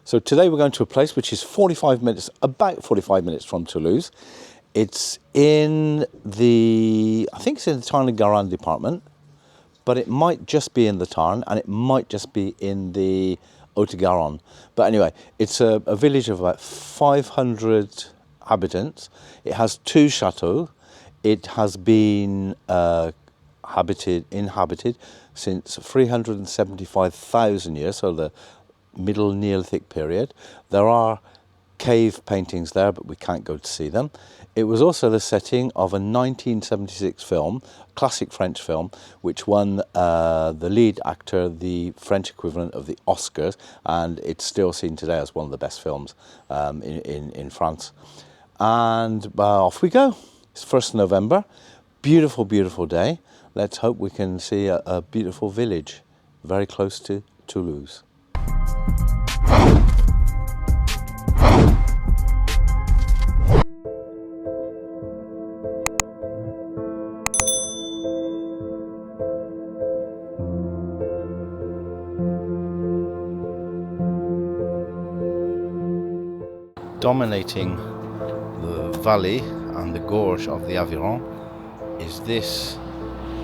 So today we're going to a place which is about 45 minutes from Toulouse. It's in I think it's in the Tarn-et-Garonne department, but it might just be in the Tarn, and it might just be in the Haute-Garonne. But anyway, it's a village of about 500 inhabitants. It has 2 chateaux. It has been inhabited since 375,000 years, so the Middle Neolithic period. There are cave paintings there, but we can't go to see them. It was also the setting of a 1976 film, classic French film, which won the lead actor the French equivalent of the Oscars, and it's still seen today as one of the best films in France. And off we go. It's 1st November. Beautiful, beautiful day. Let's hope we can see a beautiful village very close to Toulouse. Dominating the valley and the gorge of the Aveyron is this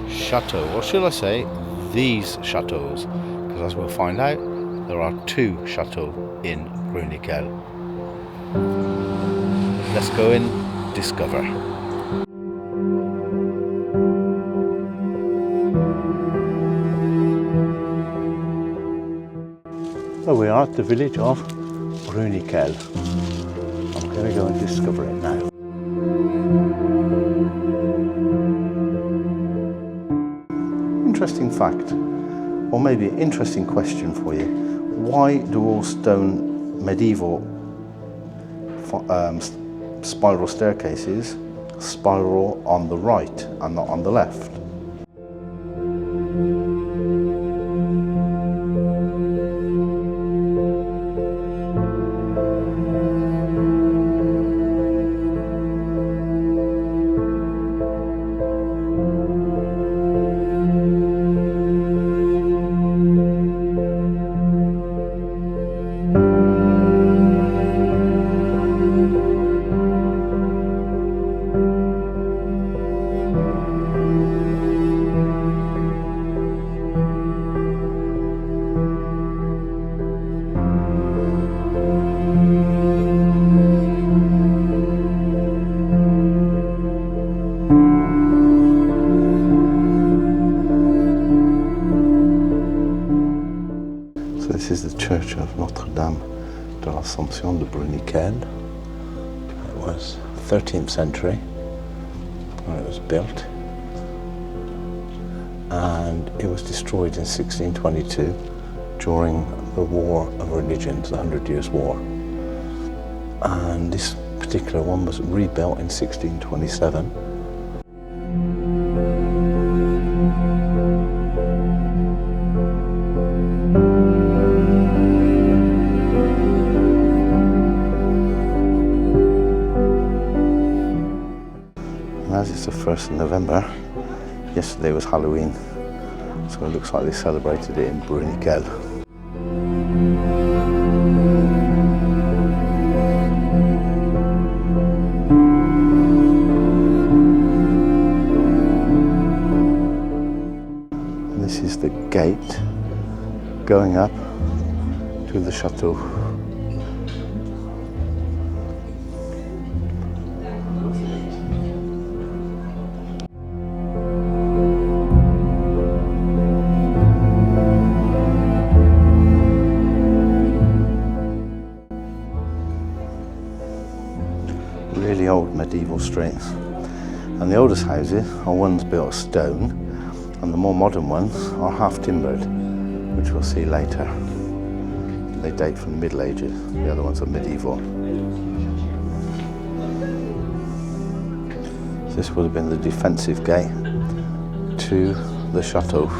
chateau, or should I say these chateaux, because as we'll find out, there are 2 chateaux in Bruniquel. Let's go and discover. So we are at the village of Bruniquel. I'm going to go and discover it now. Interesting fact, or maybe an interesting question for you. Why do all stone medieval spiral staircases spiral on the right and not on the left? This is the church of Notre-Dame de l'Assomption de Bruniquel. It was 13th century when it was built, and it was destroyed in 1622 during the War of Religions, the 100 Years' War. And this particular one was rebuilt in 1627. As it's the 1st of November, yesterday was Halloween, so it looks like they celebrated it in Bruniquel. This is the gate going up to the chateau. Really old medieval streets, and the oldest houses are ones built of stone, and the more modern ones are half timbered, which we'll see later. They date from the Middle Ages, the other ones are medieval. This would have been the defensive gate to the chateau.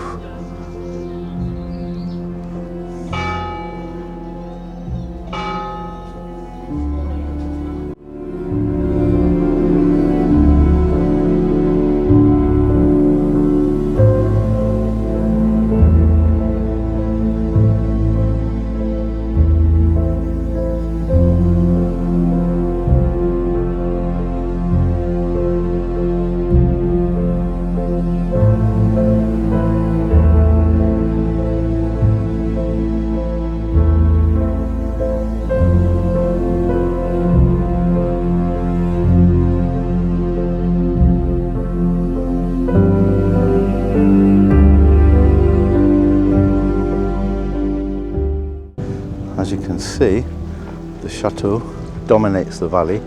as you can see, the chateau dominates the valley.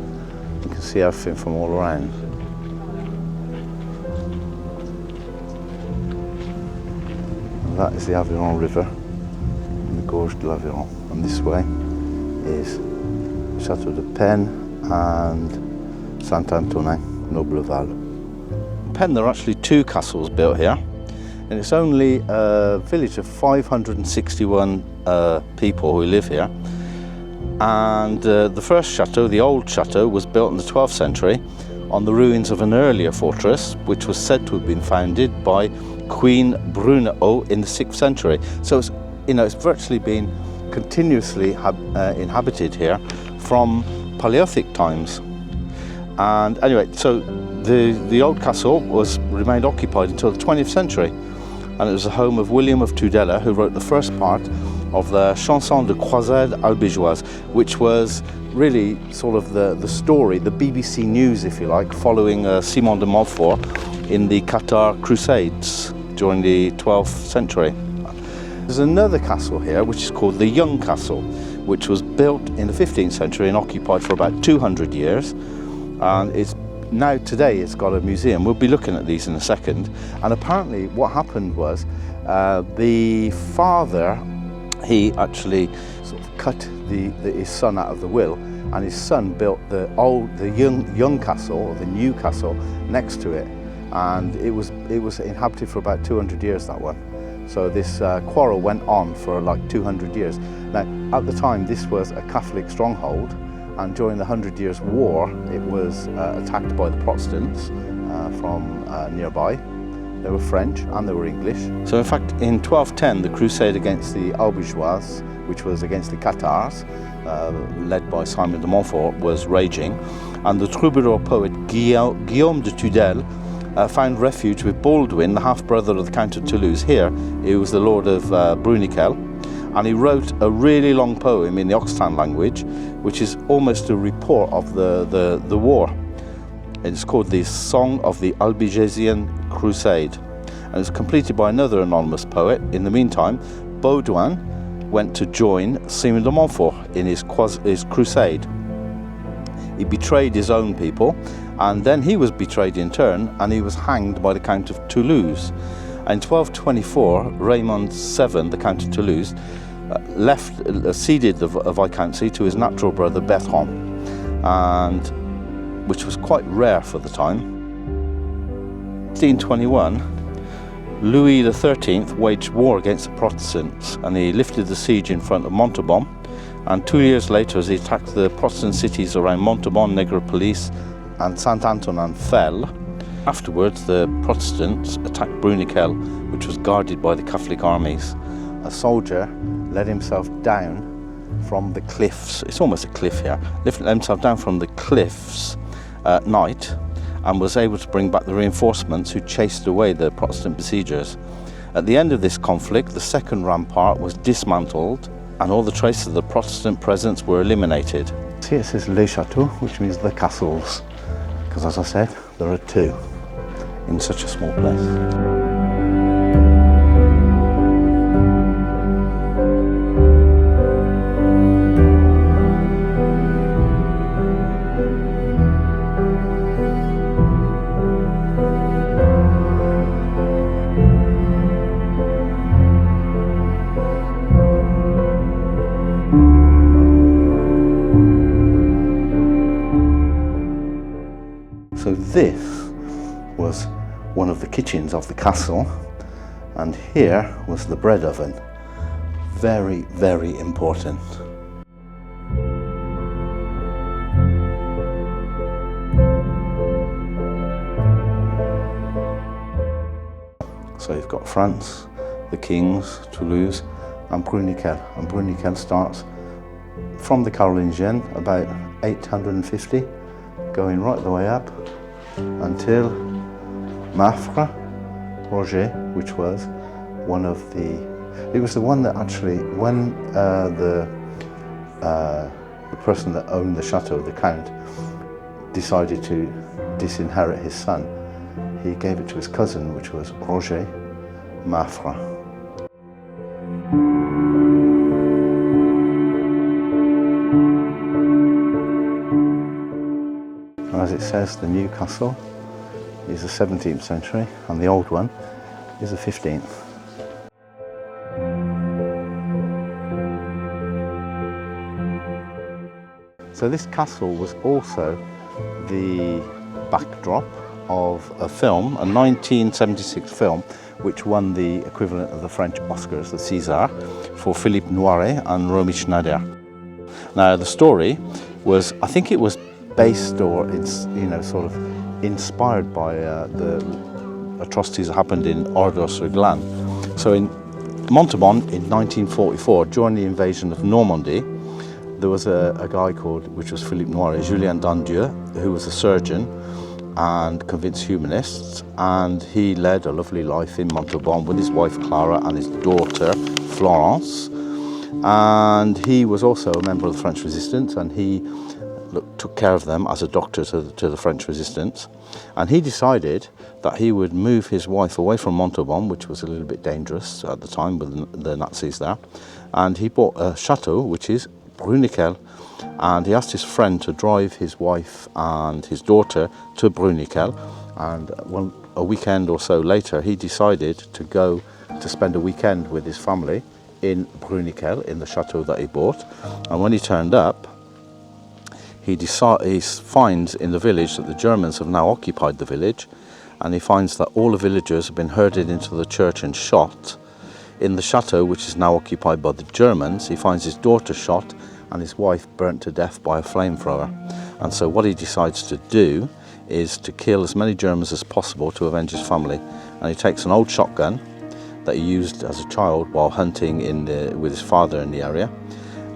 You can see everything from all around. And that is the Aveyron River and the Gorge de l'Aveyron. And this way is Chateau de Pen and Saint-Antonin, Nobleval. In Pen, there are actually two castles built here, and it's only a village of 561 people who live here. And the first chateau, the old chateau, was built in the 12th century on the ruins of an earlier fortress, which was said to have been founded by Queen Bruniquel in the 6th century. So it's, it's virtually been continuously inhabited here from Paleolithic times. And anyway, so the old castle remained occupied until the 20th century, and it was the home of William of Tudela, who wrote the first part of the Chanson de Croisade Albigeoise, which was really sort of the story, the BBC News, if you like, following Simon de Montfort in the Cathar Crusades during the 12th century. There's another castle here, which is called the Young Castle, which was built in the 15th century and occupied for about 200 years. And today it's got a museum. We'll be looking at these in a second. And apparently what happened was the father, he actually sort of cut his son out of the will, and his son built the young castle, or the new castle, next to it, and it was inhabited for about 200 years, that one. So this quarrel went on for like 200 years. Now, at the time, this was a Catholic stronghold, and during the 100 Years' War, it was attacked by the Protestants from nearby. They were French and they were English. So in fact, in 1210, the crusade against the Albigeois, which was against the Cathars, led by Simon de Montfort, was raging. And the troubadour poet Guillaume de Tudela found refuge with Baldwin, the half-brother of the Count of Toulouse here. He was the lord of Bruniquel. And he wrote a really long poem in the Occitan language, which is almost a report of the war. It's called the Song of the Albigesian Crusade, and it's completed by another anonymous poet. In the meantime, Baudouin went to join Simon de Montfort in his crusade. He betrayed his own people, and then he was betrayed in turn, and he was hanged by the Count of Toulouse. In 1224, Raymond VII, the Count of Toulouse, ceded the viscountcy to his natural brother Bertrand, and which was quite rare for the time. In 1521, Louis XIII waged war against the Protestants, and he lifted the siege in front of Montauban. And 2 years later, as he attacked the Protestant cities around Montauban, Négrepelisse, and Saint-Antonin fell. Afterwards, the Protestants attacked Bruniquel, which was guarded by the Catholic armies. A soldier let himself down from the cliffs. It's almost a cliff here. Let himself down from the cliffs at night and was able to bring back the reinforcements who chased away the Protestant besiegers. At the end of this conflict, the second rampart was dismantled and all the traces of the Protestant presence were eliminated. Here it says Les Châteaux, which means the castles, because as I said, there are two in such a small place. So this was one of the kitchens of the castle, and here was the bread oven. Very, very important. So you've got France, the kings, Toulouse, and Bruniquel. And Bruniquel starts from the Carolingian about 850, going right the way up until Mafra, Roger, which was one of it was the one that actually, when the person that owned the chateau, the Count, decided to disinherit his son, he gave it to his cousin, which was Roger Mafra. it says the new castle is the 17th century and the old one is the 15th. So this castle was also the backdrop of a film, a 1976 film, which won the equivalent of the French Oscars, the César, for Philippe Noiret and Romy Schneider. Now the story was, I think it was based or it's, you know, sort of inspired by the atrocities that happened in Ordos-sur-Glane. So in Montauban in 1944, during the invasion of Normandy, there was a guy called, which was Philippe Noiret, Julien Dandieu, who was a surgeon and convinced humanists, and he led a lovely life in Montauban with his wife Clara and his daughter Florence. And he was also a member of the French Resistance, and he took care of them as a doctor to the French Resistance. And he decided that he would move his wife away from Montauban, which was a little bit dangerous at the time with the Nazis there. And he bought a chateau, which is Bruniquel, and he asked his friend to drive his wife and his daughter to Bruniquel. And a weekend or so later, he decided to go to spend a weekend with his family in Bruniquel, in the chateau that he bought. And when he turned up, he finds in the village that the Germans have now occupied the village, and he finds that all the villagers have been herded into the church and shot. In the chateau, which is now occupied by the Germans, he finds his daughter shot and his wife burnt to death by a flamethrower. And so what he decides to do is to kill as many Germans as possible to avenge his family. And he takes an old shotgun that he used as a child while hunting with his father in the area,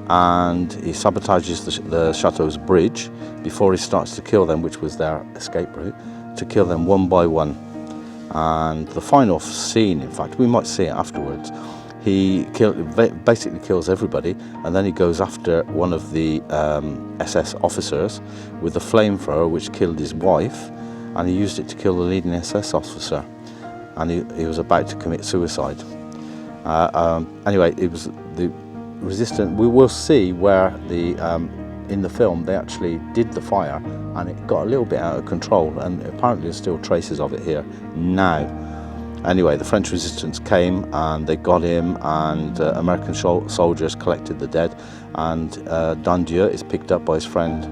and he sabotages the chateau's bridge before he starts to kill them, which was their escape route, to kill them one by one. And the final scene, in fact, we might see it afterwards, he basically kills everybody, and then he goes after one of the SS officers with a flamethrower which killed his wife, and he used it to kill the leading SS officer, and he was about to commit suicide. Anyway, it was the resistance. We will see where in the film they actually did the fire, and it got a little bit out of control, and apparently there's still traces of it here now. Anyway, the French resistance came and they got him, and American soldiers collected the dead, and Dandieu is picked up by his friend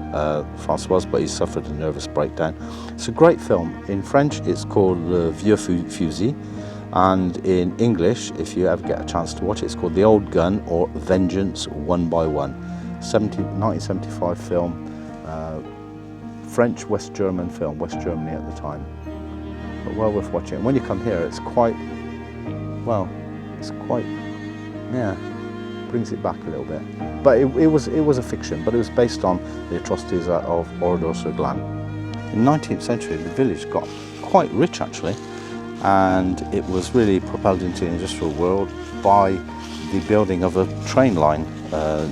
François, but he suffered a nervous breakdown. It's a great film. In French it's called Le Vieux Fusil, and in English, if you ever get a chance to watch it, it's called The Old Gun or Vengeance One by One. 1975 film, French West German film, West Germany at the time. But well worth watching. And when you come here, it's quite, brings it back a little bit. But it was a fiction, but it was based on the atrocities of Ordos-sur-Glane. In the 19th century, the village got quite rich actually, and it was really propelled into the industrial world by the building of a train line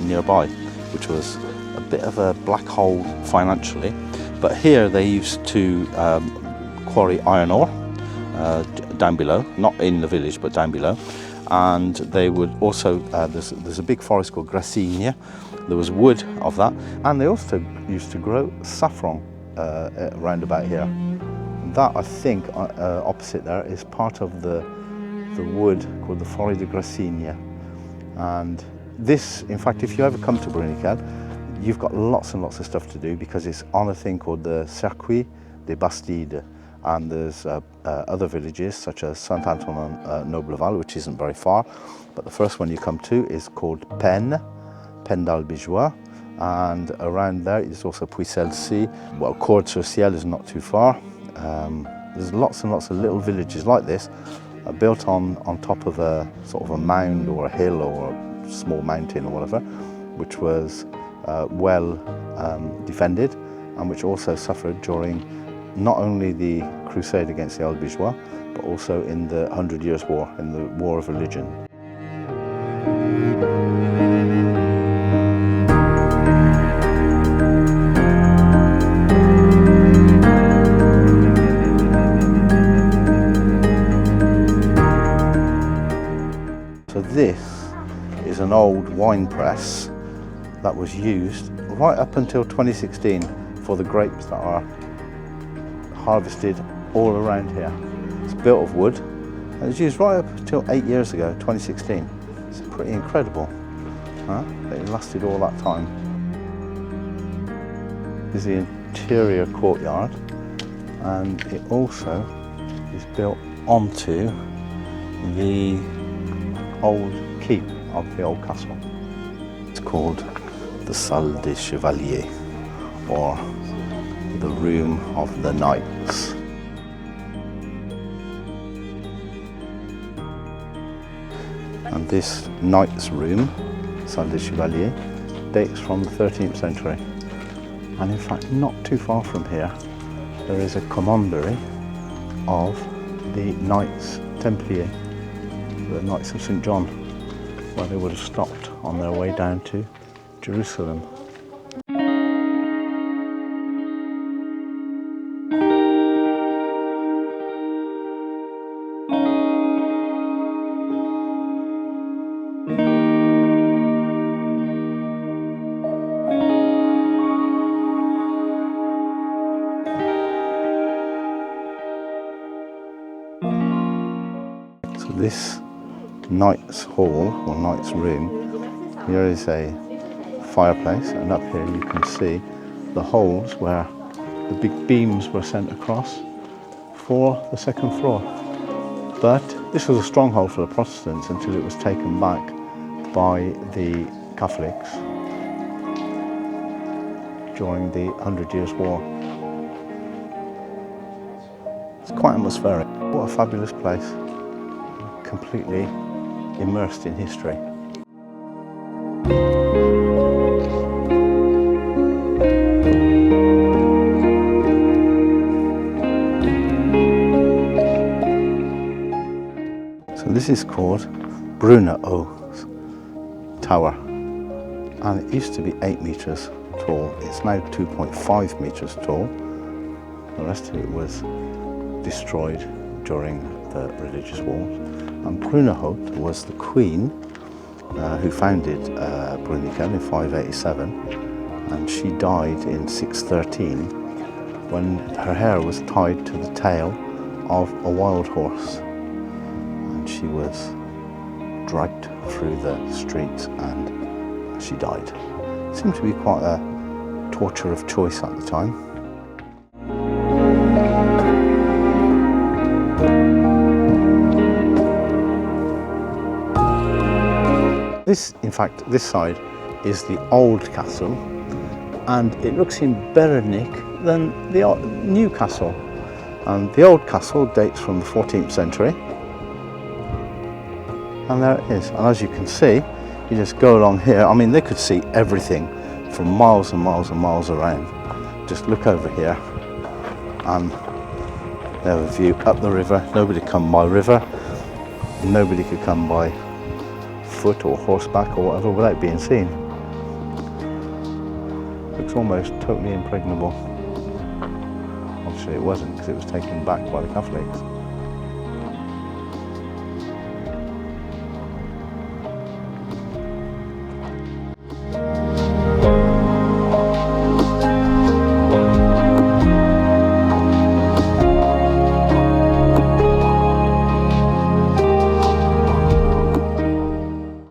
nearby, which was a bit of a black hole financially. But here they used to quarry iron ore down below, not in the village but down below, and they would also there's a big forest called Gracinia. There was wood of that, and they also used to grow saffron around about here. And that, I think, opposite there is part of the wood called the Forêt de Gracinia. And this, in fact, if you ever come to Bruniquel, you've got lots and lots of stuff to do, because it's on a thing called the Circuit des Bastides. And there's other villages such as Saint-Antoine-Nobleval, which isn't very far, but the first one you come to is called Pennes d'Albigeois, and around there is also Puy-Celle-Cie. Well, Cord-sur-Ciel is not too far. There's lots and lots of little villages like this, built on top of a sort of a mound or a hill or a small mountain or whatever, which was well defended, and which also suffered during not only the crusade against the Albigeois, but also in the 100 Years' War, in the War of Religion. So this is an old wine press that was used right up until 2016 for the grapes that are harvested all around here. It's built of wood and it's used right up until 8 years ago, 2016. It's pretty incredible, huh? It lasted all that time. This is the interior courtyard, and it also is built onto the old keep of the old castle. It's called the Salle des Chevaliers, or the Room of the Knights. And this knight's room, Salle des Chevaliers, dates from the 13th century. And in fact, not too far from here, there is a commandery of the Knights Templiers, the Knights of St. John, where they would have stopped on their way down to Jerusalem. So this Knight's Hall, or Knight's Room, here is a fireplace, and up here you can see the holes where the big beams were sent across for the second floor. But this was a stronghold for the Protestants until it was taken back by the Catholics during the 100 Years' War. It's quite atmospheric. What a fabulous place. Completely immersed in history. So this is called Bruniquel Tower, and it used to be 8 meters tall. It's now 2.5 meters tall. The rest of it was destroyed during the religious wars. And Bruniquel was the queen who founded Bruniquel in 587, and she died in 613 when her hair was tied to the tail of a wild horse, and she was dragged through the streets and she died. It seemed to be quite a torture of choice at the time. This, in fact, this side is the old castle, and it looks in better nick than the new castle. And the old castle dates from the 14th century, and there it is. And as you can see, you just go along here. I mean, they could see everything from miles and miles and miles around. Just look over here, and they have a view up the river. Nobody come by river. Nobody could come by foot or horseback or whatever without being seen. Looks almost totally impregnable. Obviously it wasn't, because it was taken back by the Catholics.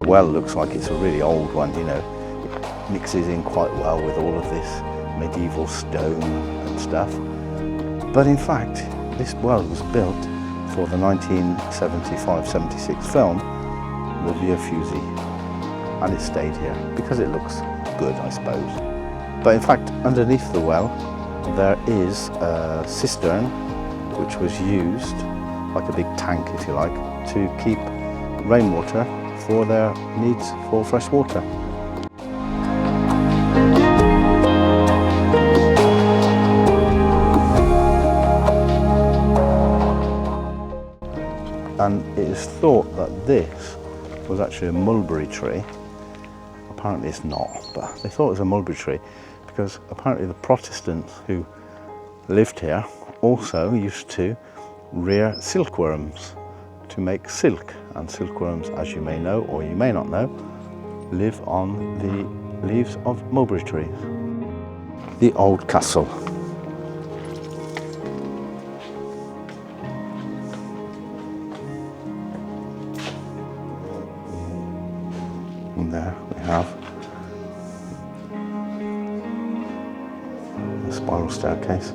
Well, looks like it's a really old one, you know. It mixes in quite well with all of this medieval stone and stuff. But in fact, this well was built for the 1975-76 film, The Vieux Fusil, and it stayed here because it looks good, I suppose. But in fact, underneath the well, there is a cistern which was used, like a big tank if you like, to keep rainwater for their needs for fresh water. And it is thought that this was actually a mulberry tree. Apparently it's not, but they thought it was a mulberry tree because apparently the Protestants who lived here also used to rear silkworms to make silk. And silkworms, as you may know or you may not know, live on the leaves of mulberry trees. The old castle. spiral staircase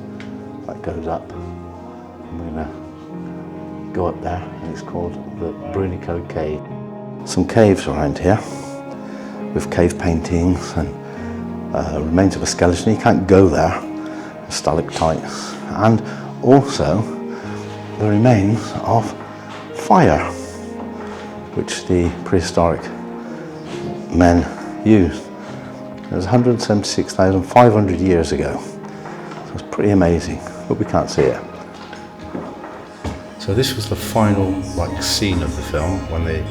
that goes up. I'm going to go up there, and it's called the Bruniquel Cave. Some caves around here with cave paintings and remains of a skeleton. You can't go there, stalactites, and also the remains of fire, which the prehistoric men used. It was 176,500 years ago. So it's pretty amazing, but we can't see it. So this was the final scene of the film when the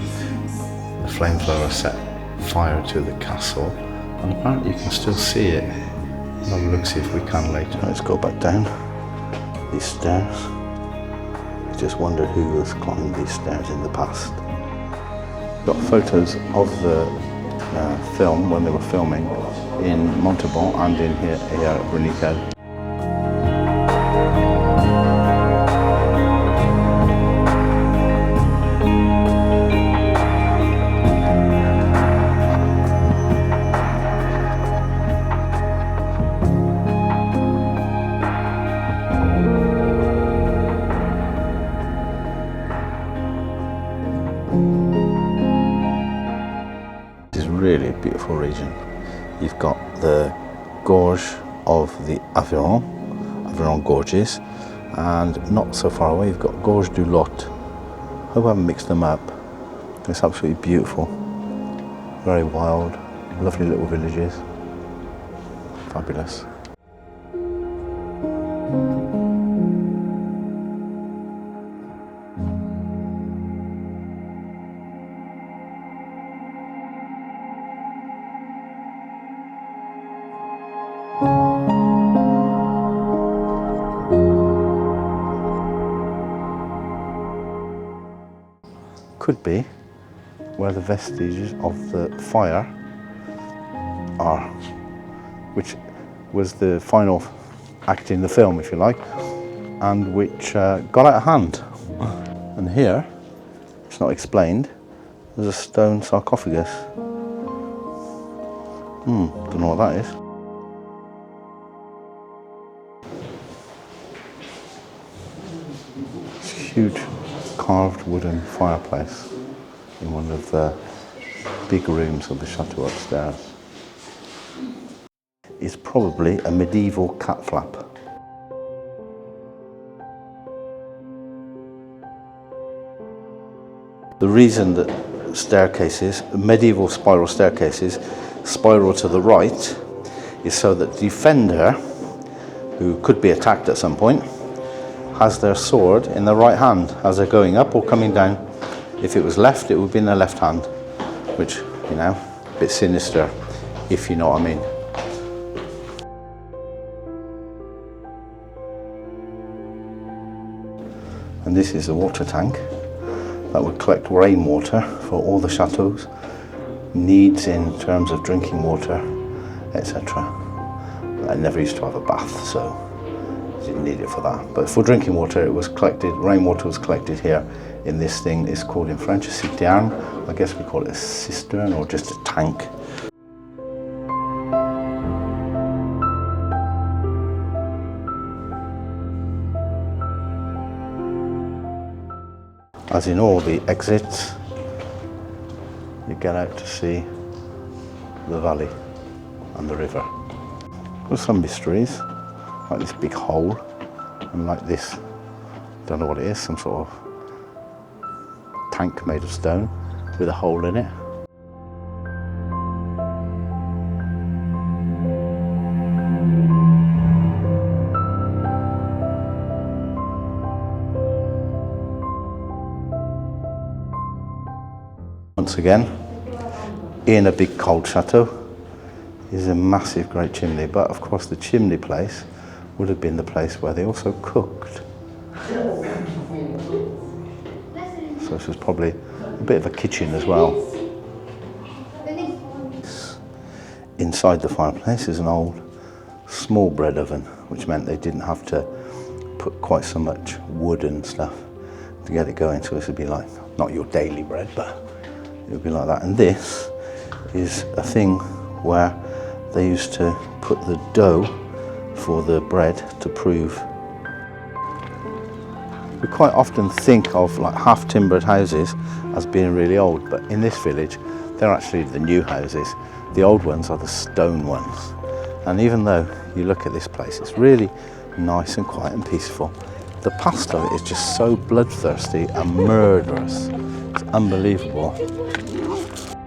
flamethrower set fire to the castle, and apparently you can still see it. I'll have a look, see if we can later. Let's go back down these stairs. I just wondered who was climbing these stairs in the past. Got photos of the film when they were filming in Montauban and in here at Bruniquel. Really a beautiful region. You've got the gorge of the Aveyron gorges, and not so far away you've got Gorge du Lot. Hope I haven't mixed them up. It's absolutely beautiful, very wild, lovely little villages, fabulous. Could be where the vestiges of the fire are, which was the final act in the film, if you like, and which got out of hand. And here, it's not explained, there's a stone sarcophagus. Don't know what that is. It's huge carved wooden fireplace in one of the big rooms of the chateau upstairs. It's probably a medieval cat flap. The reason that staircases, medieval spiral staircases, spiral to the right is so that the defender, who could be attacked at some point, has their sword in their right hand as they're going up or coming down. If it was left, it would be in their left hand, which, you know, a bit sinister, if you know what I mean. And this is a water tank that would collect rainwater for all the chateau's needs in terms of drinking water, etc. I never used to have a bath, so didn't need it for that. But for drinking water, it was collected, rainwater was collected here in this thing. It's called in French a citerne. I guess we call it a cistern or just a tank. As in all the exits, you get out to see the valley and the river. There's some mysteries, like this big hole, and like this, don't know what it is, some sort of tank made of stone with a hole in it. Once again, in a big cold chateau is a massive great chimney, but of course the chimney place would have been the place where they also cooked. So this was probably a bit of a kitchen as well. Inside the fireplace is an old small bread oven, which meant they didn't have to put quite so much wood and stuff to get it going. So this would be like, not your daily bread, but it would be like that. And this is a thing where they used to put the dough for the bread to prove. We quite often think of like half-timbered houses as being really old, but in this village they're actually the new houses. The old ones are the stone ones. And even though you look at this place, it's really nice and quiet and peaceful, the past of it is just so bloodthirsty and murderous. It's unbelievable.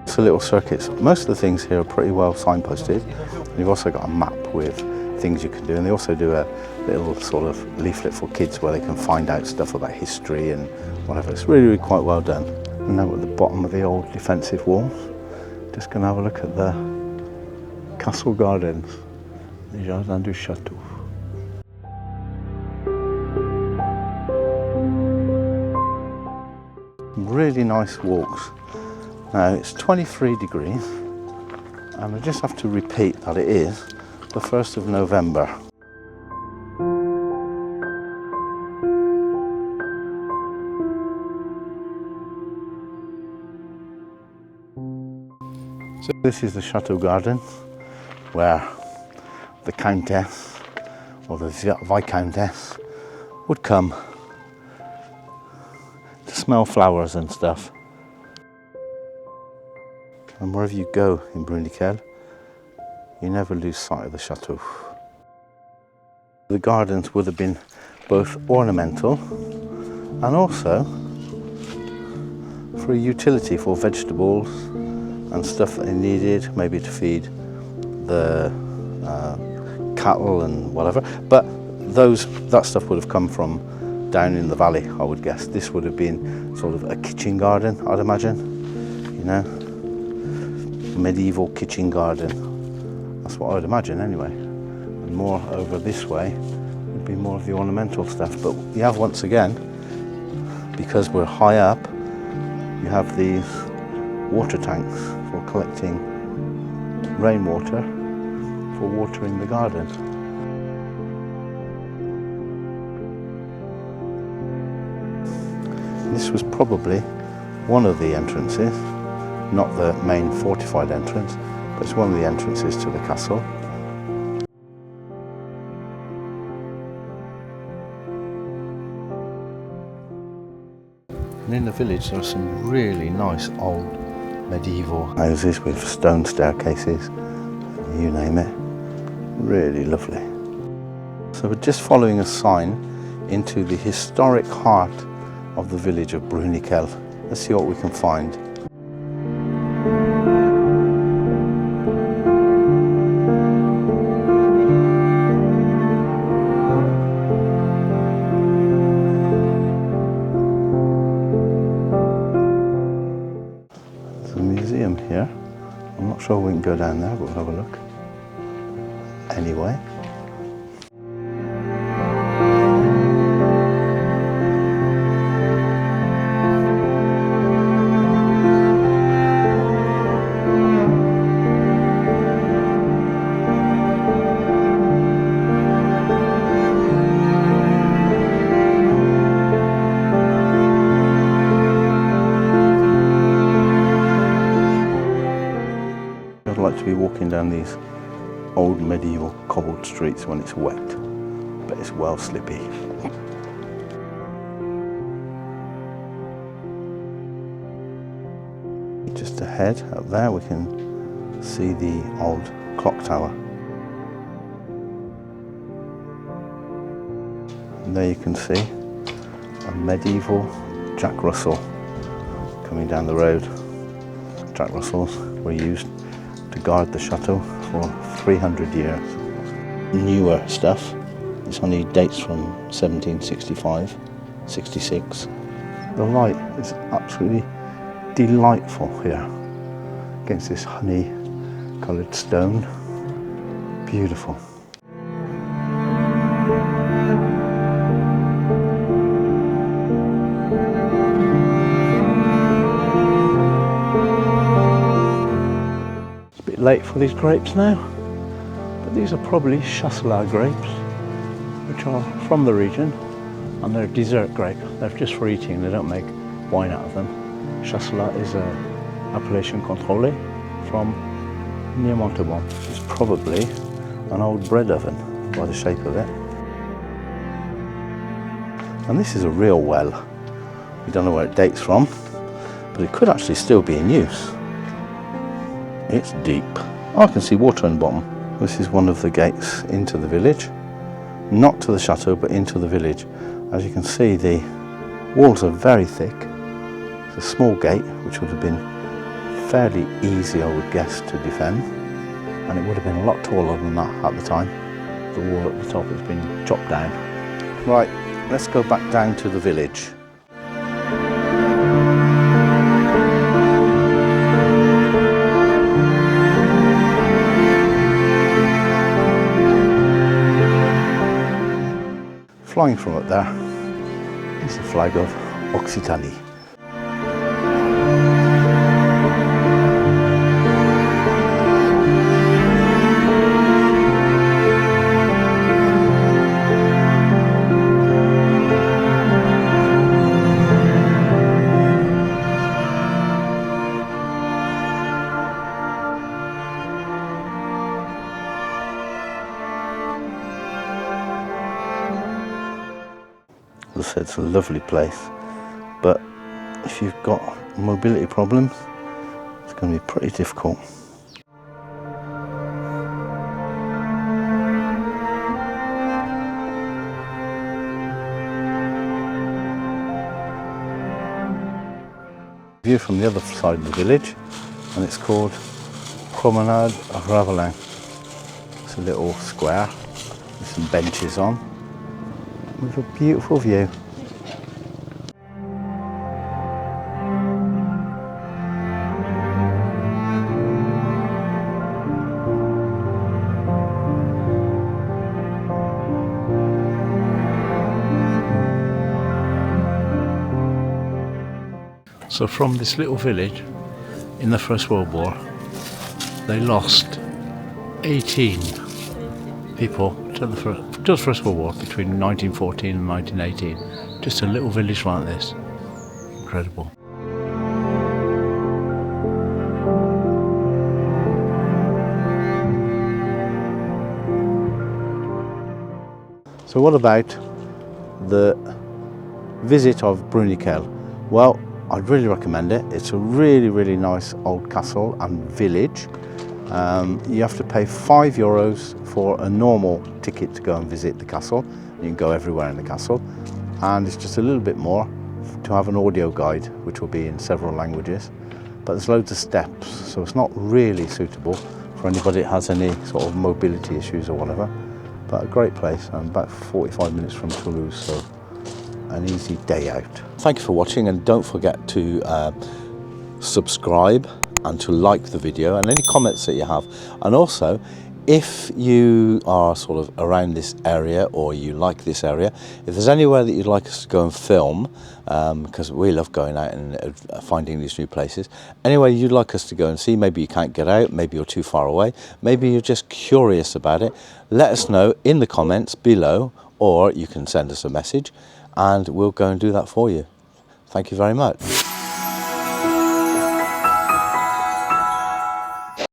It's a little circuits. Most of the things here are pretty well signposted. You've also got a map with things you can do, and they also do a little sort of leaflet for kids where they can find out stuff about history and whatever. It's really, really quite well done. And now at the bottom of the old defensive walls, just going to have a look at the castle gardens, the Jardin du Château. Really nice walks. Now it's 23 degrees, and I just have to repeat that it is the 1st of November. So this is the Chateau Garden, where the Countess or the Viscountess would come to smell flowers and stuff. And wherever you go in Bruniquel, you never lose sight of the chateau. The gardens would have been both ornamental and also for a utility for vegetables and stuff that they needed, maybe to feed the cattle and whatever. But that stuff would have come from down in the valley, I would guess. This would have been sort of a kitchen garden, I'd imagine, you know, medieval kitchen garden. That's what I would imagine anyway. And more over this way would be more of the ornamental stuff. But you have, once again, because we're high up, you have these water tanks for collecting rainwater for watering the garden. This was probably one of the entrances, not the main fortified entrance, but it's one of the entrances to the castle. And in the village there are some really nice old medieval houses with stone staircases, you name it. Really lovely. So we're just following a sign into the historic heart of the village of Bruniquel. Let's see what we can find. There's a museum here. I'm not sure we can go down there, but we'll have a look. Anyway. I'd like to be walking down these old medieval cobbled streets when it's wet, but it's well slippy. Just ahead, up there, we can see the old clock tower. And there you can see a medieval Jack Russell coming down the road. Jack Russells were used to guard the chateau for 300 years. Newer stuff, this only dates from 1765, 66. The light is absolutely delightful here against this honey coloured stone. Beautiful. Late for these grapes now, but these are probably Chasselas grapes, which are from the region, and they're dessert grape. They're just for eating, they don't make wine out of them. Chasselas is a appellation contrôlée from near Montauban. It's probably an old bread oven. by the shape of it. And this is a real well. We don't know where it dates from, but it could actually still be in use. It's deep. Oh, I can see water in the bottom. This is one of the gates into the village. Not to the chateau, but into the village. As you can see, the walls are very thick. It's a small gate, which would have been fairly easy, I would guess, to defend. And it would have been a lot taller than that at the time. The wall at the top has been chopped down. Right, let's go back down to the village. Flying from up there is the flag of Occitanie. As I said, it's a lovely place, but if you've got mobility problems, it's going to be pretty difficult. View from the other side of the village, and it's called Promenade Ravelin. It's a little square with some benches on, with a beautiful view. So from this little village in the First World War, they lost 18 people to the First World War between 1914 and 1918. Just a little village like this. Incredible. So what about the visit of Bruniquel? Well, I'd really recommend it. It's a really, really nice old castle and village. You have to pay €5 for a normal ticket to go and visit the castle. You can go everywhere in the castle, and it's just a little bit more to have an audio guide, which will be in several languages. But there's loads of steps, so it's not really suitable for anybody that has any sort of mobility issues or whatever. But a great place, and about 45 minutes from Toulouse, so an easy day out. Thank you for watching, and don't forget to subscribe and to like the video and any comments that you have. And also, if you are sort of around this area or you like this area, if there's anywhere that you'd like us to go and film, because we love going out and finding these new places, anywhere you'd like us to go and see, maybe you can't get out, maybe you're too far away, maybe you're just curious about it, let us know in the comments below, or you can send us a message and we'll go and do that for you. Thank you very much.